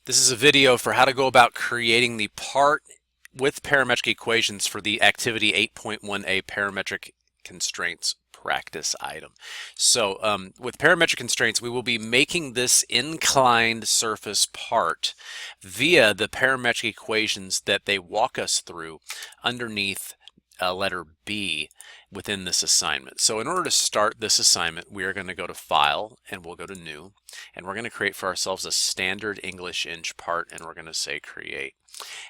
This is a video for how to go about creating the part with parametric equations for the activity 8.1a parametric constraints practice item. So with parametric constraints, we will be making this inclined surface part via the parametric equations that they walk us through underneath letter B within this assignment. So in order to start this assignment, we are going to go to File and we'll go to New, and we're going to create for ourselves a standard English inch part, and we're going to say Create.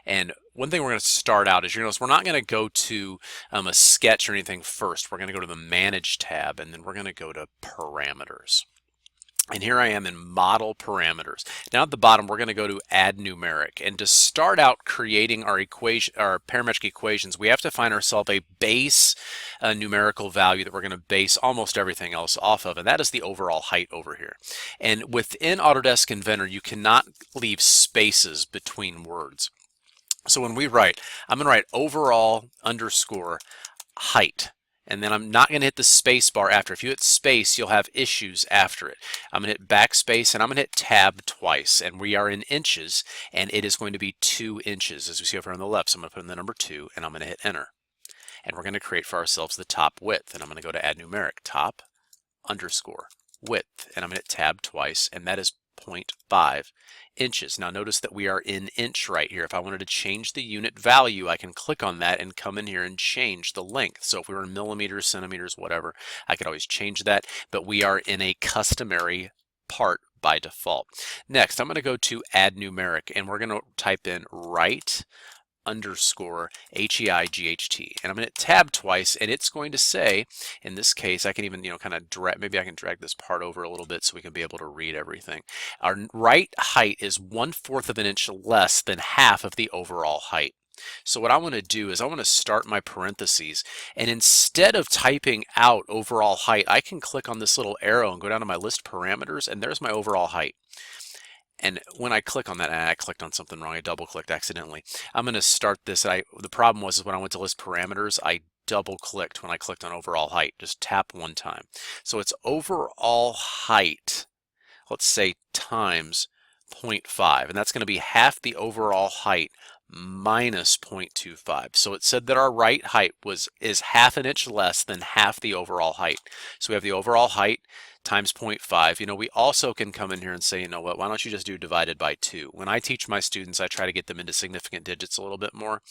And one thing we're going to start out is, you notice we're not going to go to a sketch or anything first. We're going to go to the Manage tab, and then we're going to go to Parameters. And here I am in Model Parameters. Now at the bottom, we're going to go to Add Numeric. And to start out creating our parametric equations, we have to find ourselves a base numerical value that we're going to base almost everything else off of, and that is the overall height over here. And within Autodesk Inventor, you cannot leave spaces between words. So when we write, I'm going to write overall underscore height. And then I'm not going to hit the space bar after. If you hit space, you'll have issues after it. I'm going to hit backspace, and I'm going to hit tab twice. And we are in inches, and it is going to be 2 inches, as we see over on the left. So I'm going to put in the number 2, and I'm going to hit enter. And we're going to create for ourselves the top width. And I'm going to go to Add Numeric, top underscore width. And I'm going to hit tab twice, and that is 0.5 inches. Now notice that we are in inch right here. If I wanted to change the unit value, I can click on that and come in here and change the length. So if we were in millimeters, centimeters, whatever, I could always change that, but we are in a customary part by default. Next, I'm going to go to Add Numeric, and we're going to type in right underscore HEIGHT, and I'm going to tab twice, and it's going to say, in this case, I can even kind of drag, maybe I can drag this part over a little bit so we can be able to read everything. Our right height is 1/4 of an inch less than half of the overall height. So what I want to do is I want to start my parentheses, and instead of typing out overall height, I can click on this little arrow and go down to my list parameters, and there's my overall height. And when I click on that, I clicked on something wrong. I double clicked accidentally. I'm going to start this. The problem was when I went to list parameters, I double clicked when I clicked on overall height. Just tap one time. So it's overall height, let's say times 0.5, and that's going to be half the overall height minus 0.25. So it said that our right height is half an inch less than half the overall height. So we have the overall height times 0.5. We also can come in here and say, you know what, why don't you just do divided by 2? When I teach my students, I try to get them into significant digits a little bit more.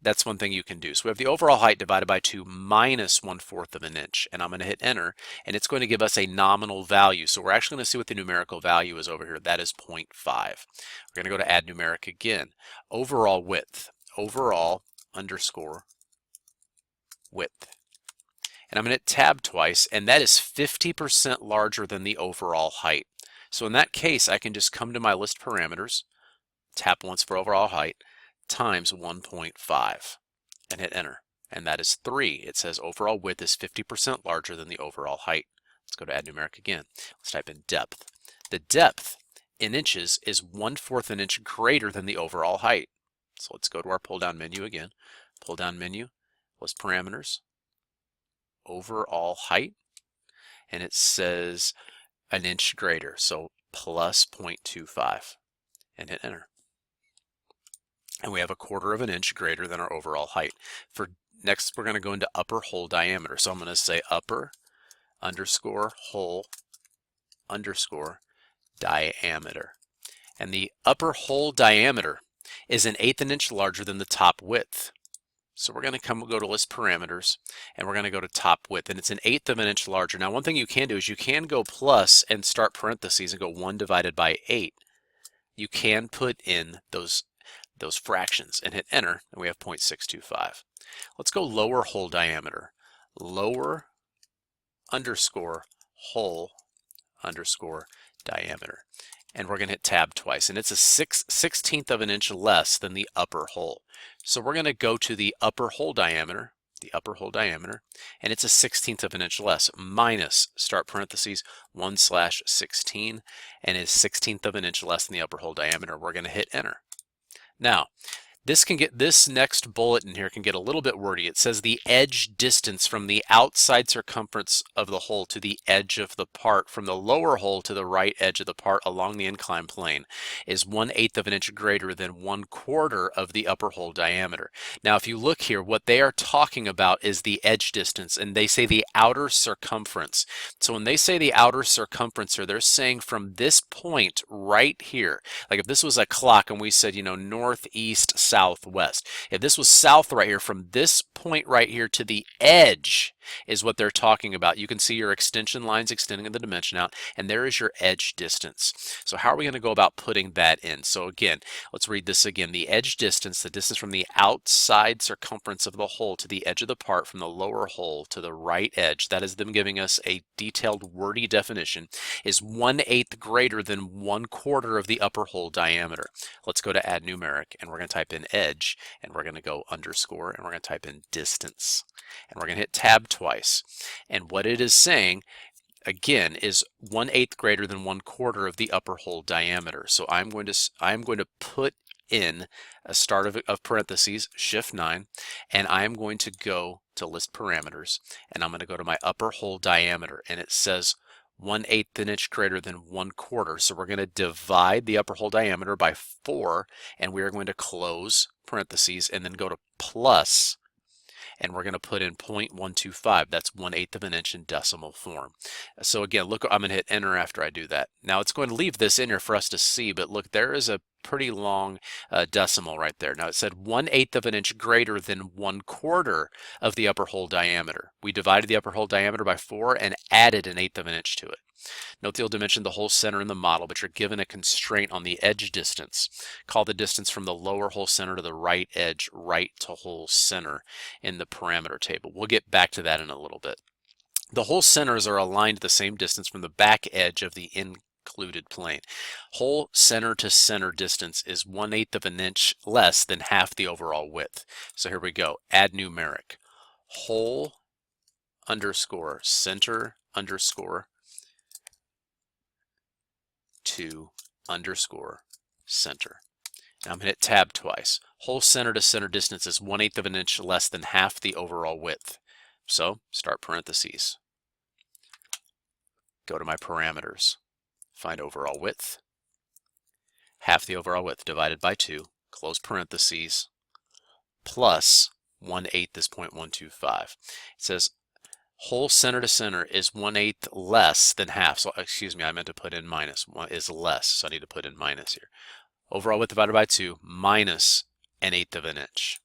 That's one thing you can do. So we have the overall height divided by 2 minus 1/4 of an inch, and I'm going to hit enter, and it's going to give us a nominal value. So we're actually going to see what the numerical value is over here. That is 0.5. We're going to go to Add Numeric again. Overall width, overall underscore width. And I'm going to hit tab twice, and that is 50% larger than the overall height. So in that case, I can just come to my list parameters, tap once for overall height, times 1.5, and hit enter. And that is 3. It says overall width is 50% larger than the overall height. Let's go to Add Numeric again. Let's type in depth. The depth in inches is 1/4 an inch greater than the overall height. So let's go to our pull down menu again. Pull down menu, list parameters, overall height, and it says an inch greater, so plus 0.25, and hit enter. And we have 1/4 of an inch greater than our overall height. For next, we're going to go into upper hole diameter. So I'm going to say upper underscore hole underscore diameter. And the upper hole diameter is 1/8 an inch larger than the top width. So we're going to go to list parameters, and we're going to go to top width, and it's 1/8 of an inch larger. Now one thing you can do is you can go plus and start parentheses and go 1 divided by 8. You can put in those fractions and hit enter, and we have 0.625. Let's go lower hole diameter. Lower underscore hole underscore diameter. And we're going to hit tab twice, and it's a 1/16 of an inch less than the upper hole. So we're going to go to the upper hole diameter, and it's a 1/16 of an inch less, minus, start parentheses, 1/16, and is 1/16 of an inch less than the upper hole diameter. We're going to hit enter. Now, This next bullet in here can get a little bit wordy. It says the edge distance from the outside circumference of the hole to the edge of the part from the lower hole to the right edge of the part along the inclined plane is 1/8 of an inch greater than 1/4 of the upper hole diameter. Now, if you look here, what they are talking about is the edge distance, and they say the outer circumference. So when they say the outer circumference, they're saying from this point right here, like if this was a clock and we said, northeast, southwest. If this was south right here, from this point right here to the edge is what they're talking about. You can see your extension lines extending the dimension out, and there is your edge distance. So how are we going to go about putting that in? So again, let's read this again. The edge distance, the distance from the outside circumference of the hole to the edge of the part from the lower hole to the right edge, that is them giving us a detailed wordy definition, is 1/8 greater than 1/4 of the upper hole diameter. Let's go to add numeric, and we're going to type in edge, and we're going to go underscore, and we're going to type in distance, and we're going to hit tab twice. And what it is saying again is 1/8 greater than 1/4 of the upper hole diameter. So I'm going to put in a start of parentheses, shift 9, and I'm going to go to list parameters, and I'm going to go to my upper hole diameter, and it says 1/8 an inch greater than 1/4. So we're going to divide the upper hole diameter by 4, and we are going to close parentheses and then go to plus, and we're going to put in 0.125. That's 1/8 of an inch in decimal form. So again, look, I'm going to hit enter after I do that. Now it's going to leave this in here for us to see, but look, there is a pretty long decimal right there. Now it said 1/8 of an inch greater than 1/4 of the upper hole diameter. We divided the upper hole diameter by 4 and added 1/8 of an inch to it. Note the old dimension, the hole center in the model, but you're given a constraint on the edge distance. Call the distance from the lower hole center to the right edge right to hole center in the parameter table. We'll get back to that in a little bit. The hole centers are aligned the same distance from the back edge of the included plane. Hole center to center distance is 1/8 of an inch less than half the overall width. So here we go. Add numeric. Hole underscore center underscore to underscore center. Now I'm going to hit tab twice. Hole center to center distance is 1/8 of an inch less than half the overall width. So start parentheses. Go to my parameters. Find overall width. Half the overall width divided by 2. Close parentheses. Plus 1/8 is 0.125. It says hole center to center is 1/8 less than half. So excuse me, I meant to put in minus. One is less, so I need to put in minus here. Overall width divided by 2 minus 1/8 of an inch.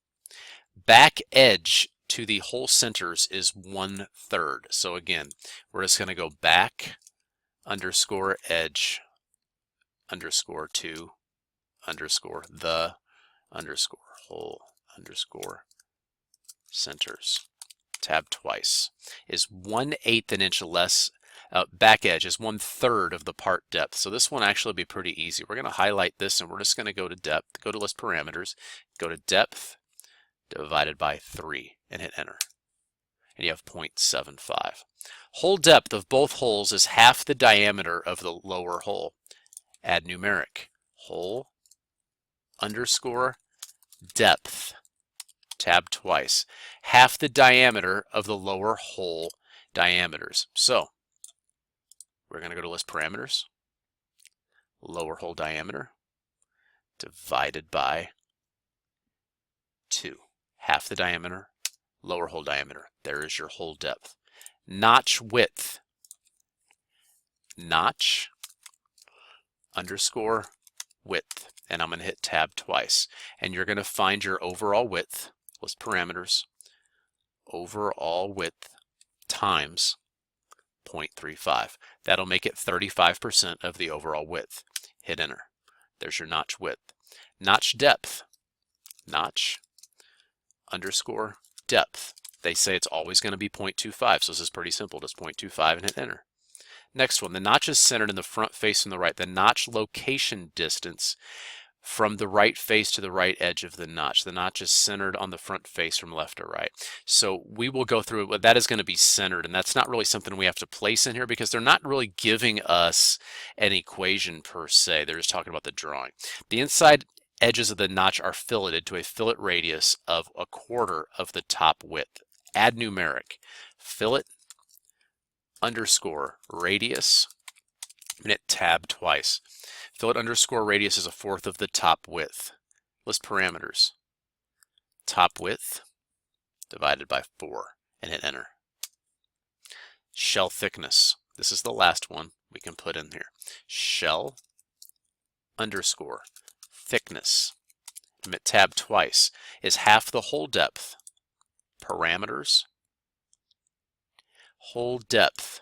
Back edge to the hole centers is 1/3. So again, we're just going to go back underscore edge underscore to underscore the underscore hole underscore centers. Tab twice. Is 1/8 an inch less. Back edge is 1/3 of the part depth. So this one actually be pretty easy. We're going to highlight this, and we're just going to go to depth, go to list parameters, go to depth divided by 3, and hit enter. And you have 0.75. Hole depth of both holes is half the diameter of the lower hole. Add numeric. Hole underscore depth. Tab twice. Half the diameter of the lower hole diameters. So we're going to go to list parameters. Lower hole diameter divided by 2. Half the diameter, lower hole diameter. There is your hole depth. Notch width. Notch underscore width. And I'm going to hit tab twice. And you're going to find your overall width. List parameters. Overall width times 0.35. That'll make it 35% of the overall width. Hit enter. There's your notch width. Notch depth. Notch underscore depth. They say it's always going to be 0.25, so this is pretty simple. Just 0.25 and hit enter. Next one, the notch is centered in the front face from the right. The notch location distance from the right face to the right edge of the notch. The notch is centered on the front face from left to right. So we will go through it, but that is going to be centered, and that's not really something we have to place in here because they're not really giving us an equation per se. They're just talking about the drawing. The inside edges of the notch are filleted to a fillet radius of 1/4 of the top width. Add numeric. Fillet underscore radius, and hit tab twice. Fillet underscore radius is 1/4 of the top width. List parameters. Top width divided by 4, and hit enter. Shell thickness. This is the last one we can put in here. Shell underscore thickness, and hit tab twice, is half the hole depth. Parameters, hole depth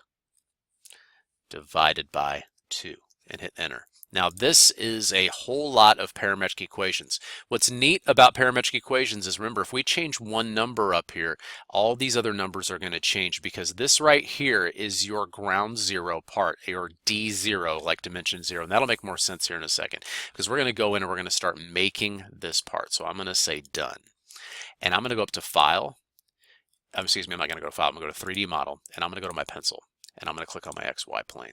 divided by 2, and hit enter. Now this is a whole lot of parametric equations. What's neat about parametric equations is, remember, if we change one number up here, all these other numbers are going to change, because this right here is your ground zero part, your D0, like dimension 0. And that'll make more sense here in a second, because we're going to go in and we're going to start making this part. So I'm going to say done. And I'm going to go up to File. Excuse me, I'm not going to go to File. I'm going to go to 3D Model, and I'm going to go to my pencil. And I'm going to click on my XY plane.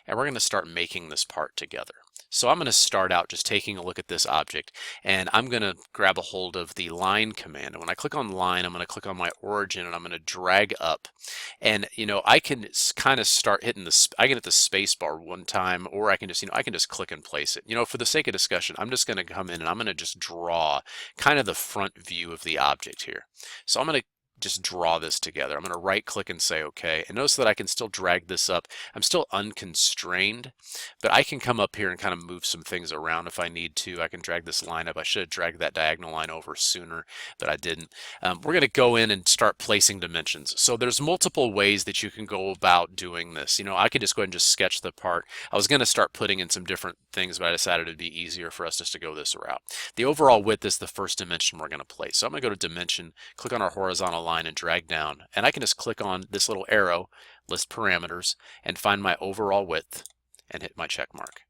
And we're going to start making this part together. So I'm going to start out just taking a look at this object, and I'm going to grab a hold of the line command. And when I click on line, I'm going to click on my origin, and I'm going to drag up. And I can kind of start hitting I can hit the space bar one time, or I can just, I can just click and place it. For the sake of discussion, I'm just going to come in and I'm going to just draw kind of the front view of the object here. So I'm going to just draw this together. I'm going to right click and say OK, and notice that I can still drag this up. I'm still unconstrained, but I can come up here and kind of move some things around if I need to. I can drag this line up. I should have dragged that diagonal line over sooner, but I didn't. We're going to go in and start placing dimensions. So there's multiple ways that you can go about doing this. I could just go ahead and just sketch the part. I was going to start putting in some different things, but I decided it'd be easier for us just to go this route. The overall width is the first dimension we're going to place. So I'm going to go to dimension, click on our horizontal line, and drag down, and I can just click on this little arrow, list parameters, and find my overall width and hit my check mark.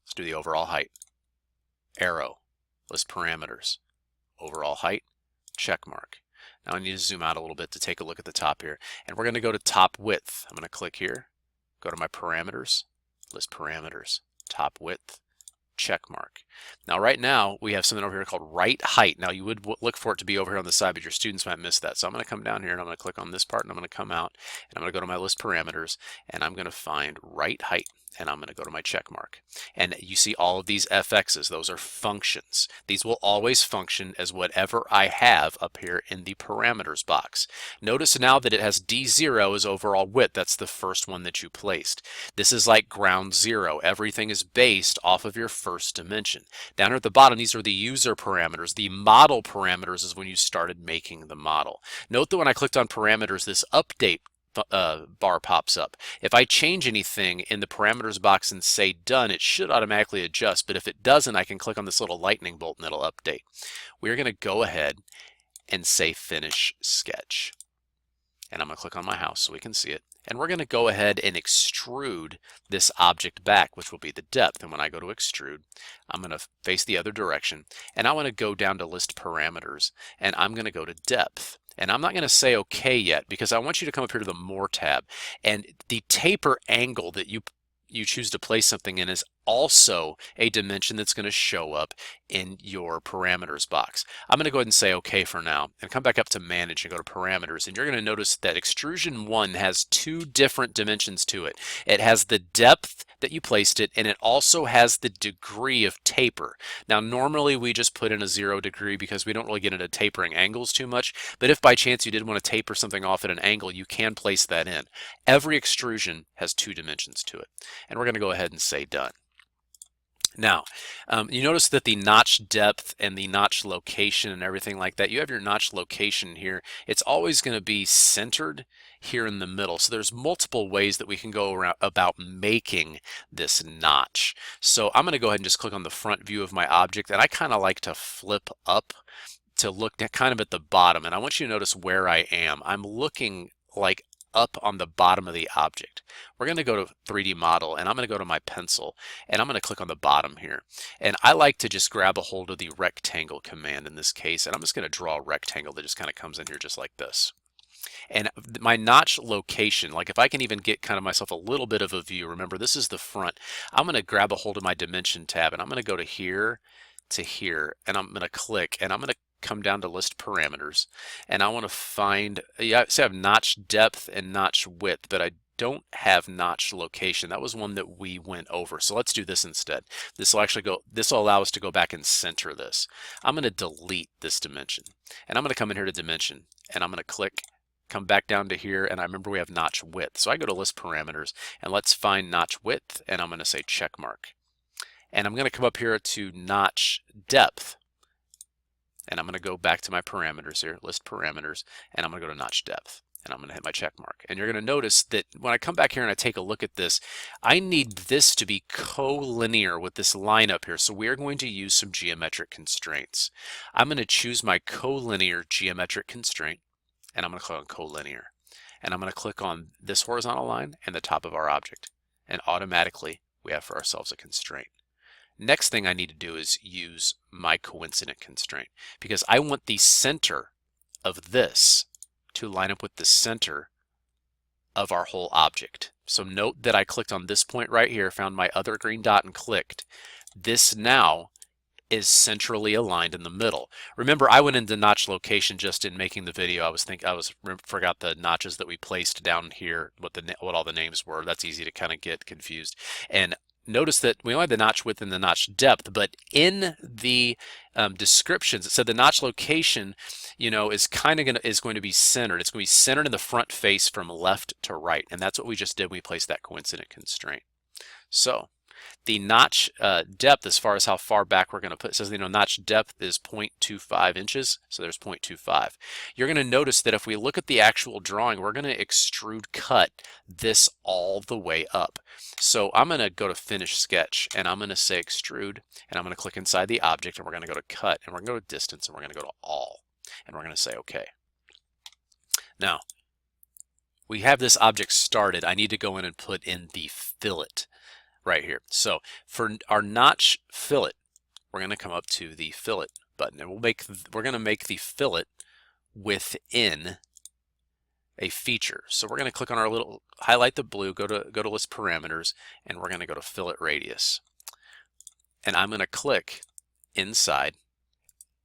Let's do the overall height. Arrow, list parameters, overall height, check mark. Now I need to zoom out a little bit to take a look at the top here, and we're going to go to top width. I'm going to click here, go to my parameters, list parameters, top width, check mark. Now right now we have something over here called right height. Now you would look for it to be over here on the side, but your students might miss that. So I'm going to come down here and I'm going to click on this part, and I'm going to come out and I'm going to go to my list parameters, and I'm going to find right height, and I'm going to go to my check mark. And you see all of these fx's, those are functions. These will always function as whatever I have up here in the parameters box. Notice now that it has D0 as overall width. That's the first one that you placed. This is like ground zero. Everything is based off of your first dimension. Down here at the bottom, these are the user parameters. The model parameters is when you started making the model. Note that when I clicked on parameters, this update bar pops up. If I change anything in the parameters box and say done, it should automatically adjust, but if it doesn't, I can click on this little lightning bolt and it'll update. We're going to go ahead and say finish sketch, and I'm going to click on my house so we can see it, and we're going to go ahead and extrude this object back, which will be the depth. And when I go to extrude, I'm going to face the other direction, and I want to go down to list parameters, and I'm going to go to depth. And I'm not going to say OK yet, because I want you to come up here to the More tab. And the taper angle that you choose to place something in is also a dimension that's going to show up in your parameters box. I'm going to go ahead and say OK for now, and come back up to Manage and go to Parameters. And you're going to notice that Extrusion 1 has 2 different dimensions to it. It has the depth that you placed it, and it also has the degree of taper. Now normally we just put in a 0 degree because we don't really get into tapering angles too much, but if by chance you did want to taper something off at an angle, you can place that in. Every extrusion has 2 dimensions to it, and we're going to go ahead and say done. Now, you notice that the notch depth and the notch location and everything like that, you have your notch location here. It's always going to be centered here in the middle. So there's multiple ways that we can go around about making this notch. So I'm going to go ahead and just click on the front view of my object, and I kind of like to flip up to look at kind of at the bottom. And I want you to notice where I am. I'm looking like up on the bottom of the object. We're going to go to 3D model, and I'm going to go to my pencil, and I'm going to click on the bottom here. And I like to just grab a hold of the rectangle command in this case, and I'm just going to draw a rectangle that just kind of comes in here just like this. And my notch location, like if I can even get kind of myself a little bit of a view, remember this is the front, I'm going to grab a hold of my dimension tab and I'm going to go to here, and I'm going to click, and I'm going to come down to list parameters, and I want to find, yeah, so I have notch depth and notch width, but I don't have notch location. That was one that we went over. So let's do this instead. This will allow us to go back and center this. I'm going to delete this dimension, and I'm going to come in here to dimension, and I'm going to click, come back down to here, and I remember we have notch width. So I go to list parameters, and let's find notch width, and I'm going to say check mark. And I'm going to come up here to notch depth, and I'm going to go back to my parameters here, list parameters, and I'm going to go to notch depth, and I'm going to hit my check mark. And you're going to notice that when I come back here and I take a look at this, I need this to be collinear with this line up here. So we are going to use some geometric constraints. I'm going to choose my collinear geometric constraint, and I'm going to click on collinear. And I'm going to click on this horizontal line and the top of our object. And automatically we have for ourselves a constraint. Next thing I need to do is use my coincident constraint, because I want the center of this to line up with the center of our whole object. So note that I clicked on this point right here, found my other green dot and clicked. This now is centrally aligned in the middle. Remember, I went into notch location just in making the video. Forgot the notches that we placed down here, what all the names were. That's easy to kind of get confused. And notice that we only have the notch width and the notch depth, but in the descriptions, it said the notch location, is going to be centered. It's going to be centered in the front face from left to right, and that's what we just did when we placed that coincident constraint. So the notch depth, as far as how far back we're going to put, it says notch depth is 0.25 inches, so there's 0.25. You're going to notice that if we look at the actual drawing, we're going to extrude cut this all the way up. So I'm going to go to finish sketch, and I'm going to say extrude, and I'm going to click inside the object, and we're going to go to cut, and we're going to go to distance, and we're going to go to all, and we're going to say OK. Now, we have this object started. I need to go in and put in the fillet right here. So for our notch fillet, we're going to come up to the fillet button, and we're going to make the fillet within a feature. So we're going to click on our little, highlight the blue, go to list parameters, and we're going to go to fillet radius. And I'm going to click inside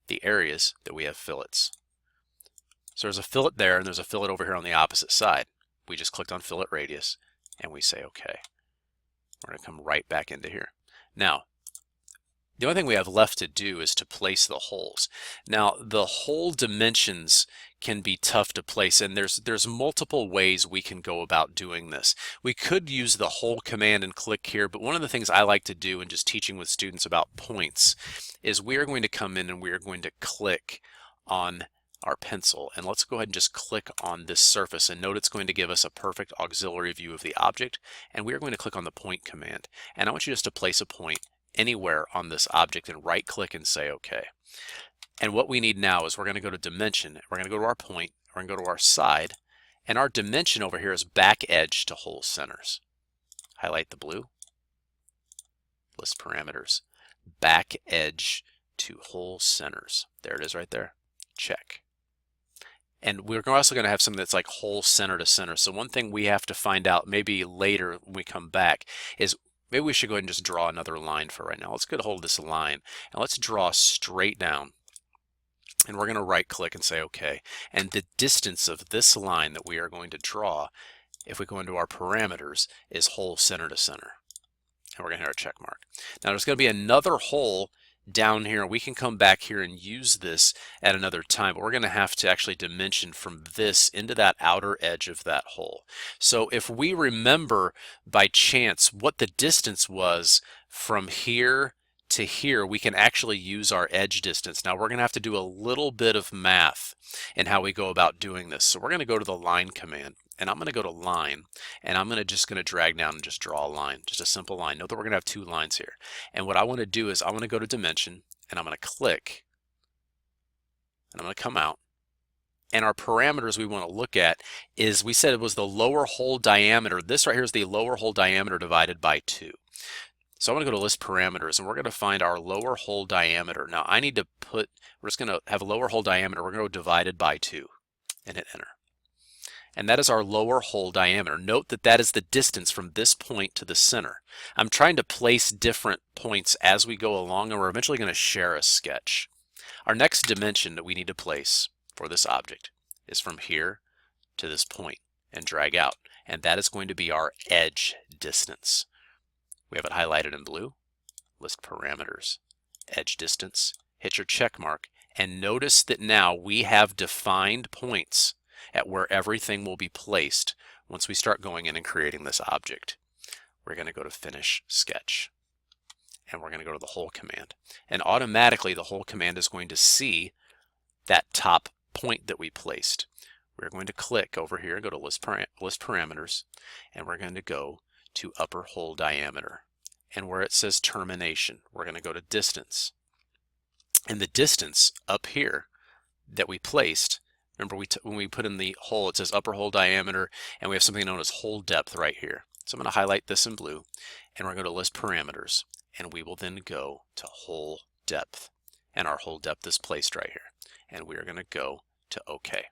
the areas that we have fillets. So there's a fillet there, and there's a fillet over here on the opposite side. We just clicked on fillet radius, and we say OK. We're going to come right back into here. Now, the only thing we have left to do is to place the holes. Now, the hole dimensions can be tough to place, and there's multiple ways we can go about doing this. We could use the hole command and click here, but one of the things I like to do in just teaching with students about points is we are going to come in and we are going to click on our pencil, and let's go ahead and just click on this surface, and note it's going to give us a perfect auxiliary view of the object, and we are going to click on the point command. And I want you just to place a point anywhere on this object and right click and say OK. And what we need now is we're going to go to dimension, we're going to go to our point, we're going to go to our side, and our dimension over here is back edge to hole centers. Highlight the blue, list parameters, back edge to hole centers. There it is right there. Check. And we're also going to have something that's like hole center to center. So one thing we have to find out maybe later when we come back is maybe we should go ahead and just draw another line for right now. Let's get a hold of this line and let's draw straight down. And we're going to right click and say OK. And the distance of this line that we are going to draw, if we go into our parameters, is hole center to center. And we're going to hit our check mark. Now there's going to be another hole down here. We can come back here and use this at another time, but we're going to have to actually dimension from this into that outer edge of that hole. So if we remember by chance what the distance was from here to here, we can actually use our edge distance. Now we're going to have to do a little bit of math in how we go about doing this. So we're going to go to the line command, and I'm going to go to line, and I'm just going to drag down and just draw a line, just a simple line. Note that we're going to have two lines here. And what I want to do is I want to go to dimension, and I'm going to click, and I'm going to come out. And our parameters we want to look at is, we said it was the lower hole diameter. This right here is the lower hole diameter divided by 2. So I'm going to go to list parameters, and we're going to find our lower hole diameter. Now I need to we're just going to have a lower hole diameter. We're going to go divided by 2 and hit enter. and that is our lower hole diameter. Note that that is the distance from this point to the center. I'm trying to place different points as we go along, and we're eventually going to share a sketch. Our next dimension that we need to place for this object is from here to this point and drag out, and that is going to be our edge distance. We have it highlighted in blue. List parameters, edge distance, hit your check mark, and notice that now we have defined points at where everything will be placed once we start going in and creating this object. We're going to go to Finish Sketch, and we're going to go to the Hole command, and automatically the Hole command is going to see that top point that we placed. We're going to click over here and go to List Parameters, and we're going to go to Upper Hole Diameter, and where it says Termination, we're going to go to Distance. And the distance up here that we placed, remember when we put in the hole, it says upper hole diameter, and we have something known as hole depth right here. So I'm going to highlight this in blue, and we're going to list parameters, and we will then go to hole depth. And our hole depth is placed right here. And we are going to go to OK.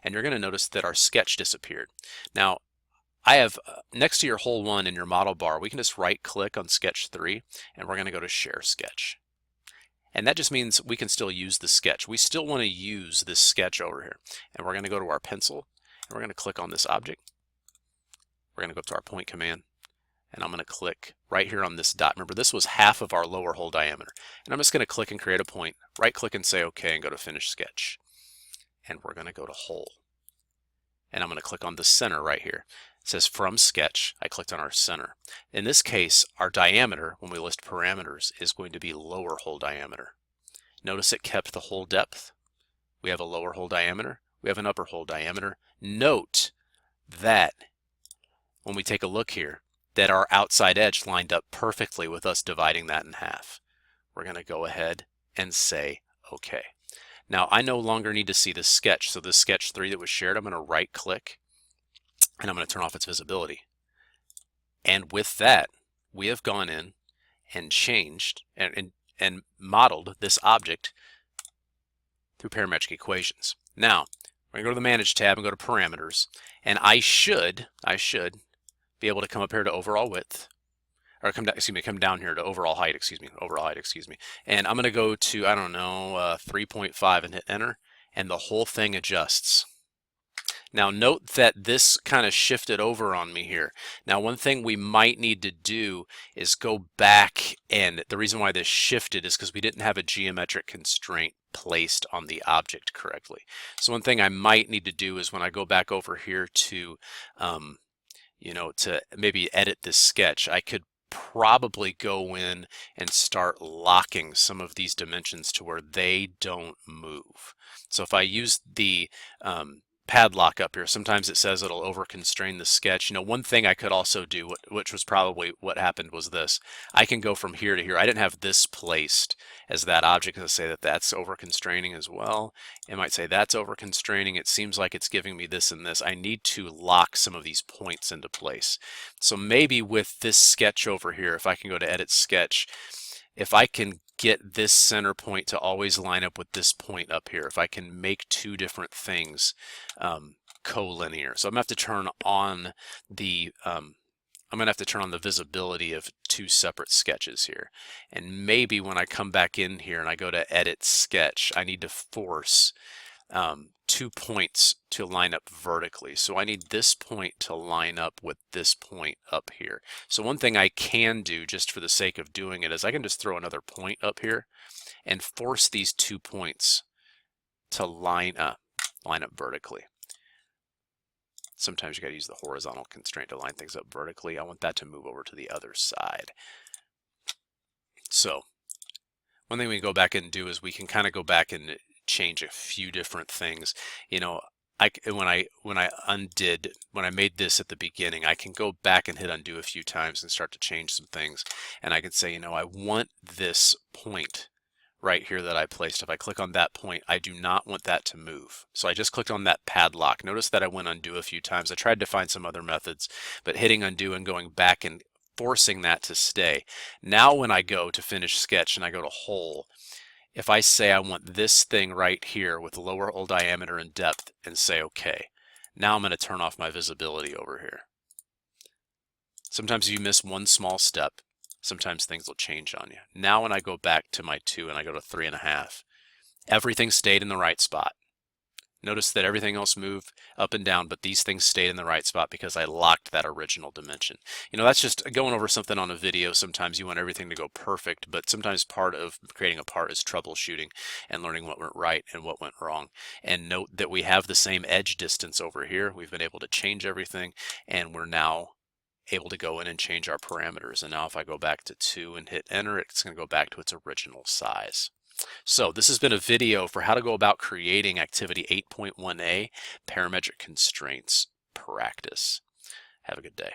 And you're going to notice that our sketch disappeared. Now, I have next to your hole 1 in your model bar, we can just right click on sketch 3, and we're going to go to Share Sketch. And that just means we can still use the sketch. We still want to use this sketch over here. And we're going to go to our pencil, and we're going to click on this object. We're going to go up to our point command, and I'm going to click right here on this dot. Remember, this was half of our lower hole diameter. And I'm just going to click and create a point, right click and say OK, and go to Finish Sketch. And we're going to go to Hole. And I'm going to click on the center right here. It says From Sketch. I clicked on our center. In this case, our diameter, when we list parameters, is going to be lower hole diameter. Notice it kept the hole depth. We have a lower hole diameter. We have an upper hole diameter. Note that when we take a look here, that our outside edge lined up perfectly with us dividing that in half. We're going to go ahead and say OK. Now, I no longer need to see the sketch. So this sketch 3 that was shared, I'm going to right click, and I'm going to turn off its visibility. And with that, we have gone in and changed and modeled this object through parametric equations. Now, we're going to go to the Manage tab and go to Parameters, and I should be able to come up here to Overall Width, or come down here to Overall Height, and I'm going to go to, I don't know, 3.5 and hit Enter, and the whole thing adjusts. Now note that this kind of shifted over on me here. Now one thing we might need to do is go back, and the reason why this shifted is because we didn't have a geometric constraint placed on the object correctly. So one thing I might need to do is when I go back over here to, to maybe edit this sketch, I could probably go in and start locking some of these dimensions to where they don't move. So if I use the padlock up here, sometimes it says it'll over constrain the sketch. One thing I could also do, which was probably what happened, was this. I can go from here to here. I didn't have this placed as that object to say that that's over constraining as well. It might say that's over constraining. It seems like it's giving me this and this. I need to lock some of these points into place. So maybe with this sketch over here, if I can go to Edit Sketch, if I can get this center point to always line up with this point up here, if I can make two different things collinear. So I'm going to have to turn on the visibility of two separate sketches here. And maybe when I come back in here and I go to Edit Sketch, I need to force 2 points to line up vertically. So I need this point to line up with this point up here. So one thing I can do, just for the sake of doing it, is I can just throw another point up here and force these 2 points to line up vertically. Sometimes you got to use the horizontal constraint to line things up vertically. I want that to move over to the other side. So one thing we can go back and do is we can kind of go back and change a few different things. When I made this at the beginning, I can go back and hit undo a few times and start to change some things. And I can say, I want this point right here that I placed. If I click on that point, I do not want that to move. So I just clicked on that padlock. Notice that I went undo a few times. I tried to find some other methods, but hitting undo and going back and forcing that to stay. Now when I go to Finish Sketch and I go to Hole, if I say I want this thing right here with lower hole diameter and depth and say OK, Now I'm going to turn off my visibility over here. Sometimes you miss one small step, sometimes things will change on you. Now when I go back to my 2 and I go to 3.5, everything stayed in the right spot. Notice that everything else moved up and down, but these things stayed in the right spot because I locked that original dimension. You know, that's just going over something on a video. Sometimes you want everything to go perfect, but sometimes part of creating a part is troubleshooting and learning what went right and what went wrong. And note that we have the same edge distance over here. We've been able to change everything, and we're now able to go in and change our parameters. And now if I go back to 2 and hit enter, it's going to go back to its original size. So this has been a video for how to go about creating activity 8.1a parametric constraints practice. Have a good day.